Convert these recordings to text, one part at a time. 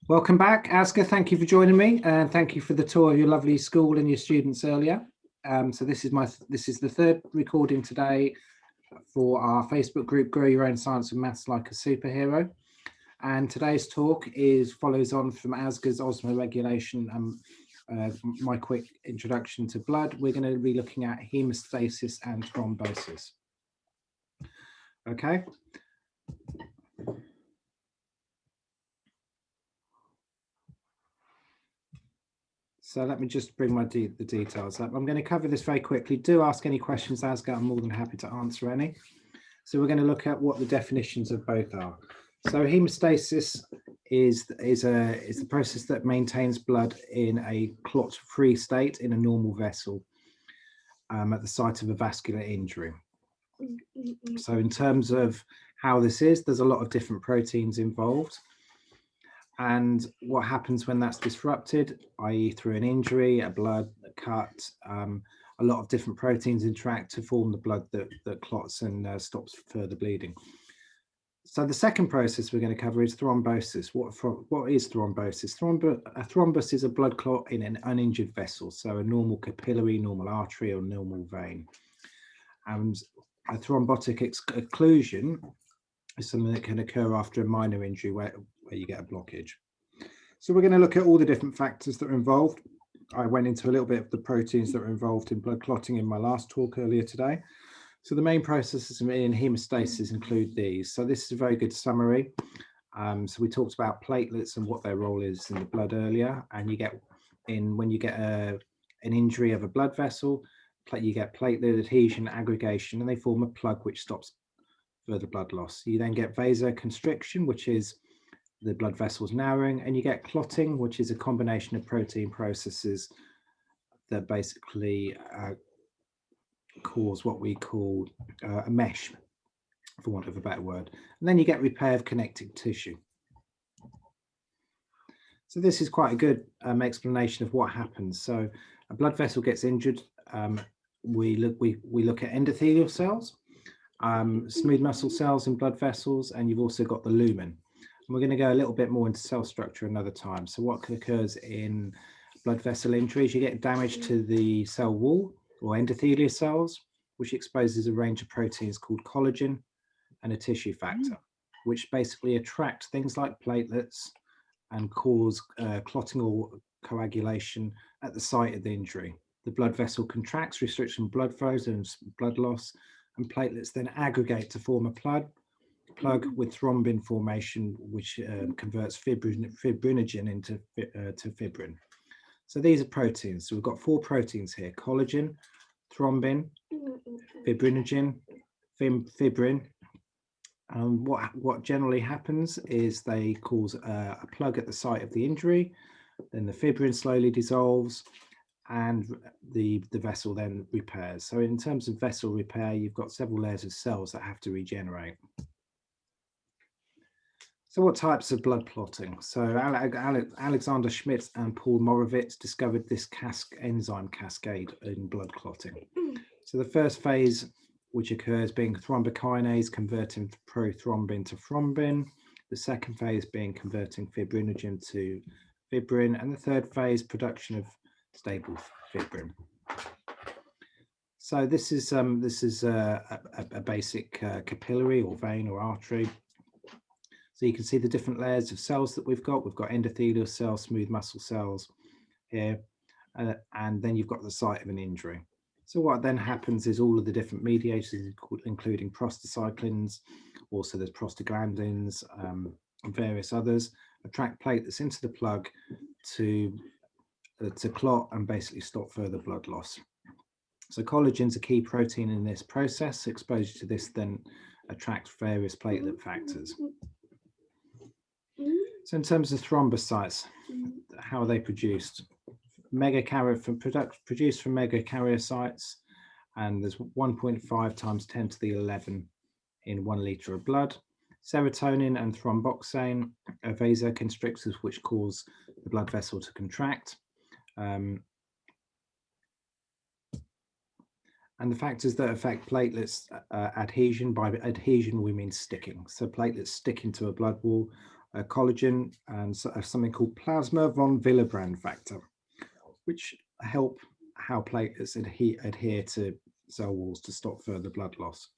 Welcome back, Aska. Thank you for joining me, and thank you for the tour of your lovely school and your students earlier. So this is the third recording today for our Facebook group, Grow Your Own Science and Maths Like a Superhero. And today's talk follows on from Aska's osmoregulation and my quick introduction to blood. We're going to be looking at haemostasis and thrombosis. Okay. So let me just bring the details up. I'm going to cover this very quickly. Do ask any questions, Asga. I'm more than happy to answer any. So we're going to look at what the definitions of both are. So hemostasis is the process that maintains blood in a clot-free state in a normal vessel at the site of a vascular injury. So in terms of how this is, there's a lot of different proteins involved. And what happens when that's disrupted, i.e. through an injury, a cut, a lot of different proteins interact to form the blood that clots and stops further bleeding. So the second process we're going to cover is thrombosis. What is thrombosis? A thrombus is a blood clot in an uninjured vessel, so a normal capillary, normal artery, or normal vein. And a thrombotic occlusion is something that can occur after a minor injury where you get a blockage. So we're going to look at all the different factors that are involved. I went into a little bit of the proteins that are involved in blood clotting in my last talk earlier today. So the main processes in hemostasis include these. So this is a very good summary. So we talked about platelets and what their role is in the blood earlier. And when you get an injury of a blood vessel, you get platelet adhesion, aggregation, and they form a plug which stops further blood loss. You then get vasoconstriction, which is the blood vessels narrowing, and you get clotting, which is a combination of protein processes that basically cause what we call a mesh, for want of a better word. And then you get repair of connective tissue. So this is quite a good explanation of what happens. So a blood vessel gets injured. We look at endothelial cells, smooth muscle cells in blood vessels, and you've also got the lumen. And we're going to go a little bit more into cell structure another time. So what occurs in blood vessel injuries, you get damage to the cell wall or endothelial cells, which exposes a range of proteins called collagen and a tissue factor, which basically attract things like platelets and cause clotting or coagulation at the site of the injury. The blood vessel contracts, restricting blood flows and blood loss, and platelets then aggregate to form a plug with thrombin formation, which converts fibrinogen into fibrin. So these are proteins. So we've got four proteins here: collagen, thrombin, fibrinogen, fibrin. And what generally happens is they cause a plug at the site of the injury, then the fibrin slowly dissolves, and the vessel then repairs. So in terms of vessel repair, you've got several layers of cells that have to regenerate. So what types of blood clotting? So Alexander Schmidt and Paul Moravitz discovered this enzyme cascade in blood clotting. So the first phase, which occurs being thrombokinase converting prothrombin to thrombin, the second phase being converting fibrinogen to fibrin, and the third phase, production of stable fibrin. So this is a basic capillary or vein or artery. So you can see the different layers of cells that we've got. We've got endothelial cells, smooth muscle cells here, and then you've got the site of an injury. So what then happens is all of the different mediators, including prostacyclins, also there's prostaglandins, and various others, attract platelets into the plug to clot and basically stop further blood loss. So collagen's a key protein in this process. Exposure to this then attracts various platelet factors. So in terms of thrombocytes, how are they produced? Produced from megakaryocytes, and there's 1.5 times 10 to the 11 in 1 liter of blood. Serotonin and thromboxane are vasoconstrictors which cause the blood vessel to contract. And the factors that affect platelets adhesion, by adhesion we mean sticking. So platelets stick into a blood wall, collagen, and something called plasma von Willebrand factor, which help how platelets adhere to cell walls to stop further blood loss.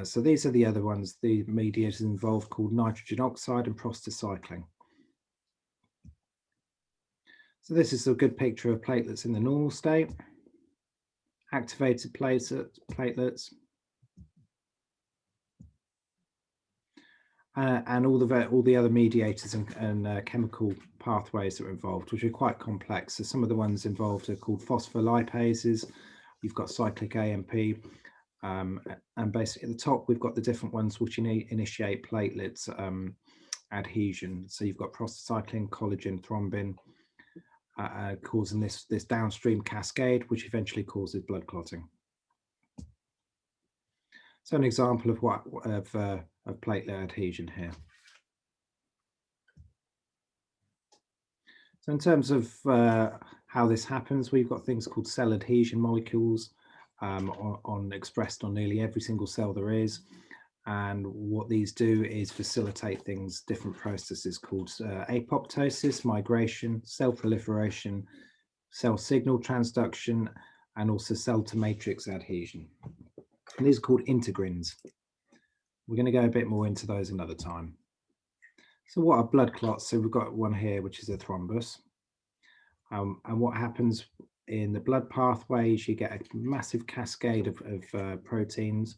So these are the other ones, the mediators involved, called nitrogen oxide and prostacyclin. So this is a good picture of platelets in the normal state, activated platelets, and all the other mediators and chemical pathways that are involved, which are quite complex. So some of the ones involved are called phospholipases. You've got cyclic AMP, and basically at the top we've got the different ones which initiate platelets adhesion. So you've got prostacyclin, collagen, thrombin, causing this downstream cascade, which eventually causes blood clotting. So an example of of platelet adhesion here. So in terms of how this happens, we've got things called cell adhesion molecules expressed on nearly every single cell there is. And what these do is facilitate different processes called apoptosis, migration, cell proliferation, cell signal transduction, and also cell to matrix adhesion. And these are called integrins. We're going to go a bit more into those another time. So what are blood clots? So we've got one here, which is a thrombus. And what happens in the blood pathways, you get a massive cascade of proteins.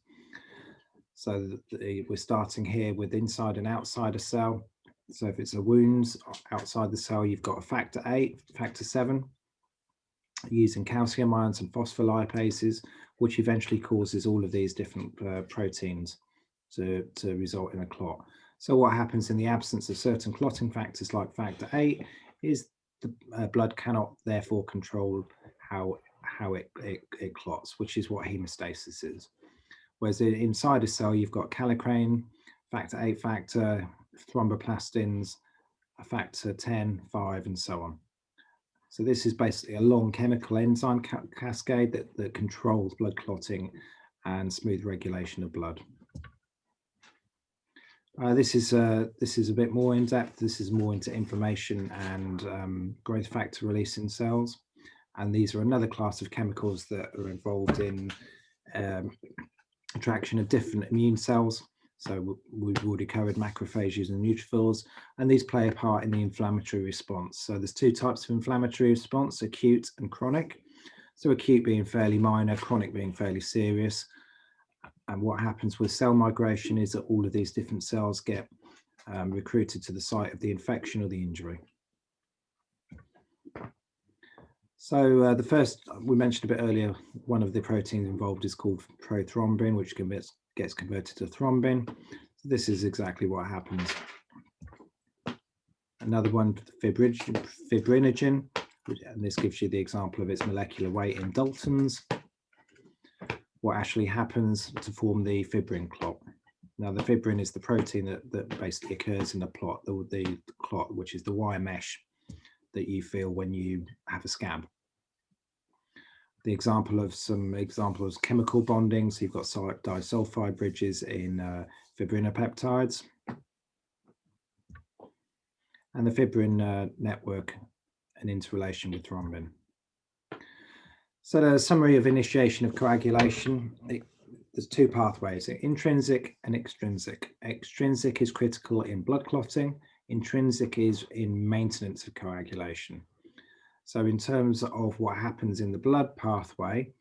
So we're starting here with inside and outside a cell. So if it's a wound outside the cell, you've got a factor 8, factor 7, using calcium ions and phospholipases, which eventually causes all of these different proteins to result in a clot. So what happens in the absence of certain clotting factors like factor 8 is the blood cannot therefore control how it clots, which is what hemostasis is. Whereas inside a cell, you've got kallikrein, factor 8 factor, thromboplastins, a factor 10, 5, and so on. So this is basically a long chemical enzyme cascade that controls blood clotting and smooth regulation of blood. This is a bit more in depth. This is more into inflammation and growth factor release in cells. And these are another class of chemicals that are involved in attraction of different immune cells. So we've already covered macrophages and neutrophils, and these play a part in the inflammatory response. So there's two types of inflammatory response, acute and chronic. So acute being fairly minor, chronic being fairly serious. And what happens with cell migration is that all of these different cells get recruited to the site of the infection or the injury. So the first, we mentioned a bit earlier, one of the proteins involved is called prothrombin, which gets converted to thrombin. So this is exactly what happens. Another one, fibrinogen, and this gives you the example of its molecular weight in Daltons. What actually happens to form the fibrin clot. Now the fibrin is the protein that basically occurs in the clot, the clot, which is the wire mesh that you feel when you have a scab. The example of chemical bonding, so you've got disulfide bridges in fibrinopeptides, and the fibrin network and interrelation with thrombin. So the summary of initiation of coagulation, there's two pathways, intrinsic and extrinsic. Extrinsic is critical in blood clotting, intrinsic is in maintenance of coagulation. So in terms of what happens in the blood pathway,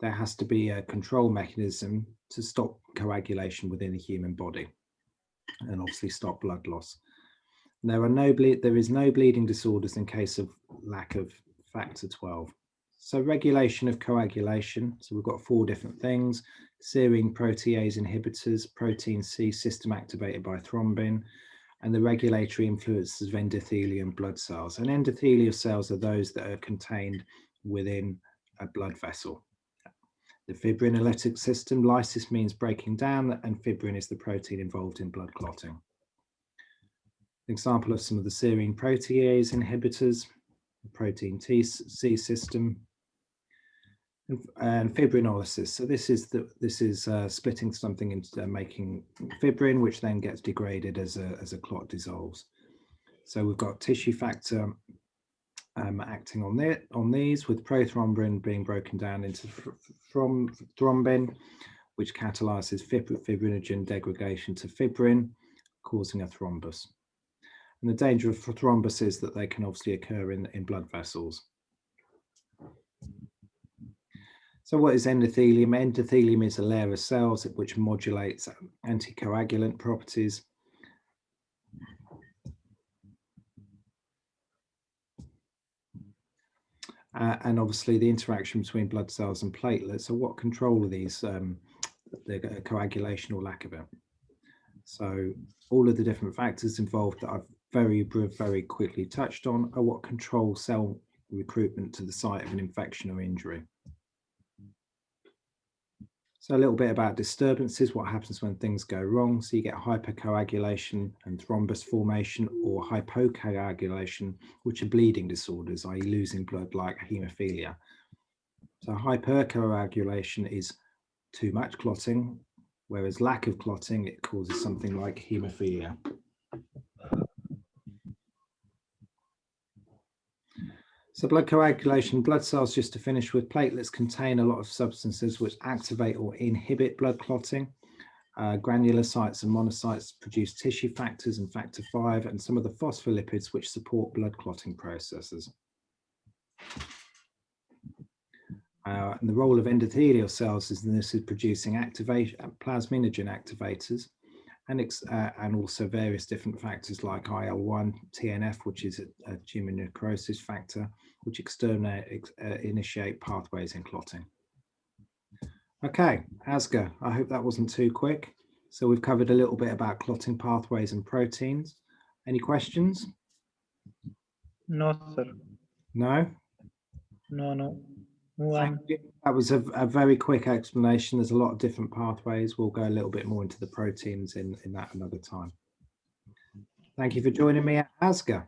there has to be a control mechanism to stop coagulation within the human body and obviously stop blood loss. There is no bleeding disorders in case of lack of factor 12. So regulation of coagulation. So we've got 4 different things: serine protease inhibitors, protein C system activated by thrombin, and the regulatory influences of endothelium blood cells. And endothelial cells are those that are contained within a blood vessel. The fibrinolytic system, lysis means breaking down, and fibrin is the protein involved in blood clotting. An example of some of the serine protease inhibitors, the protein C system. and fibrinolysis. So this is splitting something into making fibrin, which then gets degraded as a clot dissolves. So we've got tissue factor acting on these, with prothrombin being broken down into thrombin, which catalyzes fibrinogen degradation to fibrin, causing a thrombus. And the danger of thrombus is that they can obviously occur in blood vessels. So what is endothelium? Endothelium is a layer of cells which modulates anticoagulant properties. And obviously the interaction between blood cells and platelets. So what control of these, the coagulation or lack of it? So all of the different factors involved that I've very quickly touched on are what control cell recruitment to the site of an infection or injury. So a little bit about disturbances, what happens when things go wrong. So you get hypercoagulation and thrombus formation, or hypocoagulation, which are bleeding disorders, i.e. losing blood like haemophilia. So hypercoagulation is too much clotting, whereas lack of clotting, it causes something like haemophilia. So blood coagulation, blood cells, just to finish with, platelets contain a lot of substances which activate or inhibit blood clotting. Granulocytes and monocytes produce tissue factors and factor V, and some of the phospholipids which support blood clotting processes. And the role of endothelial cells is in this is producing plasminogen activators, and also various different factors like IL-1, TNF, which is a tumor necrosis factor, which initiate pathways in clotting. Okay, Asger, I hope that wasn't too quick. So we've covered a little bit about clotting pathways and proteins. Any questions? No, sir. No? No. Thank you. That was a very quick explanation. There's a lot of different pathways. We'll go a little bit more into the proteins in that another time. Thank you for joining me, Asger.